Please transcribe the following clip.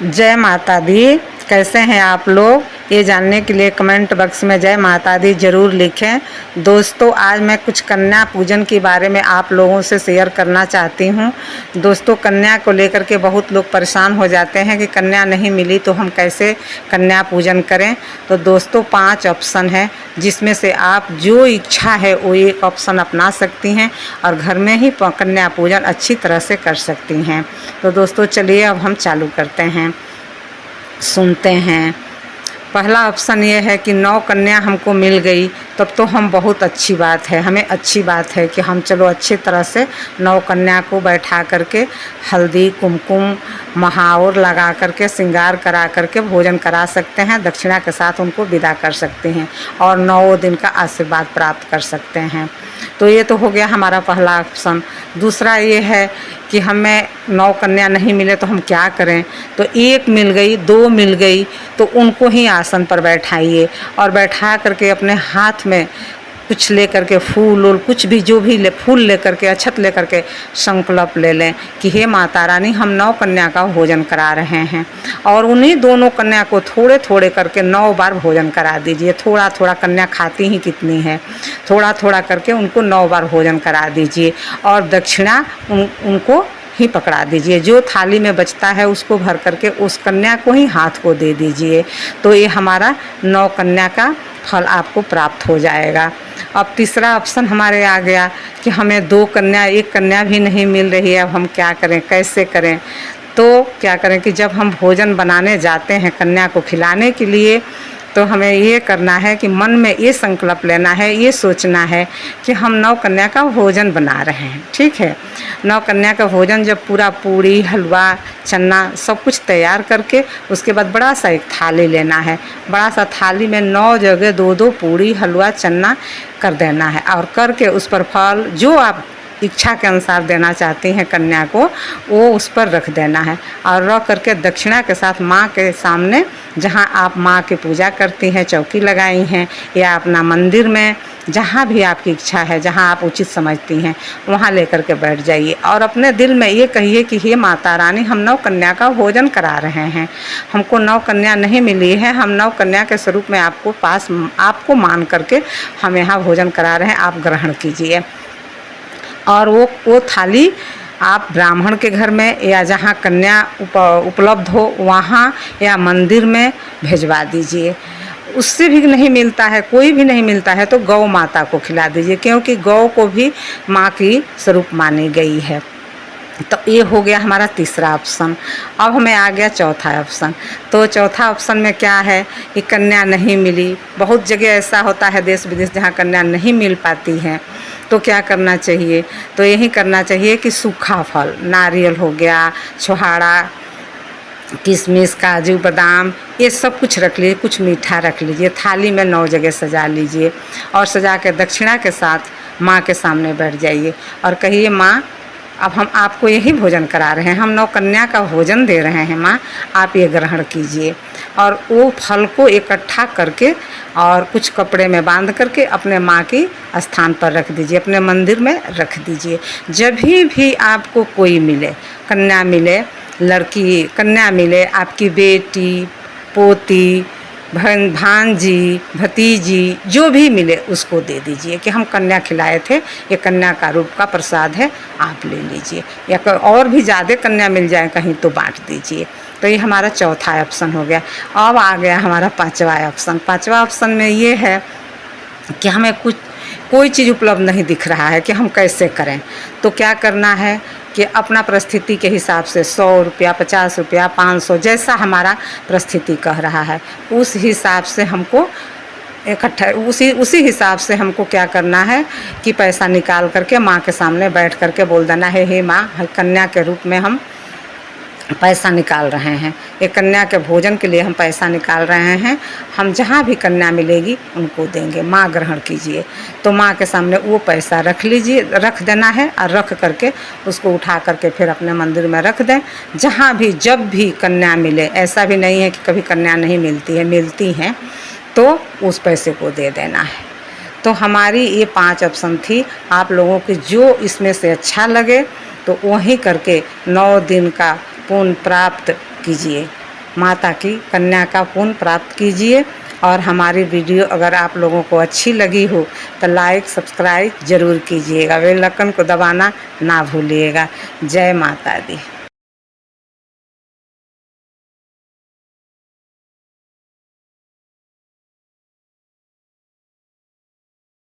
जय माता दी। कैसे हैं आप लोग? ये जानने के लिए कमेंट बॉक्स में जय माता दी ज़रूर लिखें। दोस्तों, आज मैं कुछ कन्या पूजन के बारे में आप लोगों से शेयर करना चाहती हूँ। दोस्तों, कन्या को लेकर के बहुत लोग परेशान हो जाते हैं कि कन्या नहीं मिली तो हम कैसे कन्या पूजन करें। तो दोस्तों, 5 ऑप्शन है जिसमें से आप जो इच्छा है वो एक ऑप्शन अपना सकती हैं और घर में ही कन्या पूजन अच्छी तरह से कर सकती हैं। तो दोस्तों, चलिए अब हम चालू करते हैं, सुनते हैं। पहला ऑप्शन ये है कि 9 कन्या हमको मिल गई तब तो हम बहुत अच्छी बात है, हमें अच्छी बात है कि हम चलो अच्छी तरह से 9 कन्या को बैठा करके हल्दी कुमकुम महावर लगा करके श्रृंगार करा करके भोजन करा सकते हैं, दक्षिणा के साथ उनको विदा कर सकते हैं और 9 दिन का आशीर्वाद प्राप्त कर सकते हैं। तो ये तो हो गया हमारा पहला ऑप्शन। दूसरा ये है कि हमें 9 कन्या नहीं मिले तो हम क्या करें। तो 1 मिल गई, 2 मिल गई तो उनको ही आसन पर बैठाइए और बैठा करके अपने हाथ में कुछ ले करके फूल और कुछ भी जो भी फूल ले करके अक्षत ले करके संकल्प ले लें कि हे माता रानी, हम 9 कन्या का भोजन करा रहे हैं और उन्हीं दोनों कन्या को थोड़े थोड़े करके 9 बार भोजन करा दीजिए। थोड़ा थोड़ा, कन्या खाती ही कितनी है, थोड़ा थोड़ा करके उनको 9 बार भोजन करा दीजिए और दक्षिणा उनको ही पकड़ा दीजिए। जो थाली में बचता है उसको भर करके उस कन्या को ही हाथ को दे दीजिए। तो ये हमारा 9 कन्या का फल आपको प्राप्त हो जाएगा। अब तीसरा ऑप्शन हमारे आ गया कि हमें 2 कन्या, 1 कन्या भी नहीं मिल रही है, अब हम क्या करें, कैसे करें। तो क्या करें कि जब हम भोजन बनाने जाते हैं कन्या को खिलाने के लिए तो हमें ये करना है कि मन में ये संकल्प लेना है, ये सोचना है कि हम 9 कन्या का भोजन बना रहे हैं। ठीक है, 9 कन्या का भोजन जब पूरा पूरी हलवा चना सब कुछ तैयार करके उसके बाद बड़ा सा एक थाली लेना है। बड़ा सा थाली में 9 जगह 2-2 पूरी हलवा चना कर देना है और करके उस पर फल जो आप इच्छा के अनुसार देना चाहती हैं कन्या को वो उस पर रख देना है और रख करके दक्षिणा के साथ माँ के सामने, जहाँ आप माँ की पूजा करती हैं, चौकी लगाई हैं या अपना मंदिर में, जहाँ भी आपकी इच्छा है, जहाँ आप उचित समझती हैं वहाँ लेकर के बैठ जाइए और अपने दिल में ये कहिए कि हे माता रानी, हम 9 कन्या का भोजन करा रहे हैं, हमको 9 कन्या नहीं मिली है, हम 9 कन्या के स्वरूप में आपको मान करके हम यहाँ भोजन करा रहे हैं, आप ग्रहण कीजिए। और वो थाली आप ब्राह्मण के घर में या जहाँ कन्या उपलब्ध हो वहाँ या मंदिर में भिजवा दीजिए। उससे भी नहीं मिलता है, कोई भी नहीं मिलता है तो गौ माता को खिला दीजिए, क्योंकि गौ को भी माँ की स्वरूप मानी गई है। तो ये हो गया हमारा तीसरा ऑप्शन। अब हमें आ गया चौथा ऑप्शन। तो चौथा ऑप्शन में क्या है कि कन्या नहीं मिली। बहुत जगह ऐसा होता है देश विदेश जहाँ कन्या नहीं मिल पाती है, तो क्या करना चाहिए। तो यही करना चाहिए कि सूखा फल, नारियल हो गया, छुहाड़ा, किशमिश, काजू, बादाम, ये सब कुछ रख लीजिए, कुछ मीठा रख लीजिए, थाली में 9 जगह सजा लीजिए और सजा के दक्षिणा के साथ माँ के सामने बैठ जाइए और कहिए, माँ अब हम आपको यही भोजन करा रहे हैं, हम 9 कन्या का भोजन दे रहे हैं, माँ आप ये ग्रहण कीजिए। और वो फल को इकट्ठा करके और कुछ कपड़े में बांध करके अपने माँ की स्थान पर रख दीजिए, अपने मंदिर में रख दीजिए। जब भी आपको कोई मिले, कन्या मिले, लड़की कन्या मिले, आपकी बेटी, पोती, भांजी, भतीजी, जो भी मिले उसको दे दीजिए कि हम कन्या खिलाए थे, ये कन्या का रूप का प्रसाद है, आप ले लीजिए। या और भी ज़्यादा कन्या मिल जाए कहीं तो बांट दीजिए। तो ये हमारा चौथा ऑप्शन हो गया। अब आ गया हमारा 5वां ऑप्शन। 5वां ऑप्शन में ये है कि हमें कोई चीज़ उपलब्ध नहीं दिख रहा है कि हम कैसे करें। तो क्या करना है कि अपना परिस्थिति के हिसाब से 100 रुपया, 50 रुपया, 500, जैसा हमारा परिस्थिति कह रहा है उस हिसाब से हमको इकट्ठा, उसी हिसाब से हमको क्या करना है कि पैसा निकाल करके माँ के सामने बैठ करके बोल देना है, हे माँ, कन्या के रूप में हम पैसा निकाल रहे हैं, एक कन्या के भोजन के लिए हम पैसा निकाल रहे हैं, हम जहाँ भी कन्या मिलेगी उनको देंगे, माँ ग्रहण कीजिए। तो माँ के सामने वो पैसा रख लीजिए, रख देना है और रख करके उसको उठा करके फिर अपने मंदिर में रख दें। जहाँ भी जब भी कन्या मिले, ऐसा भी नहीं है कि कभी कन्या नहीं मिलती है, मिलती हैं, तो उस पैसे को दे देना है। तो हमारी ये 5 ऑप्शन थी। आप लोगों को जो इसमें से अच्छा लगे तो वही करके 9 दिन का पुण्य प्राप्त कीजिए। माता की कन्या का पुण्य प्राप्त कीजिए। और हमारी वीडियो अगर आप लोगों को अच्छी लगी हो तो लाइक सब्सक्राइब ज़रूर कीजिएगा, बेल आइकन को दबाना ना भूलिएगा। जय माता दी।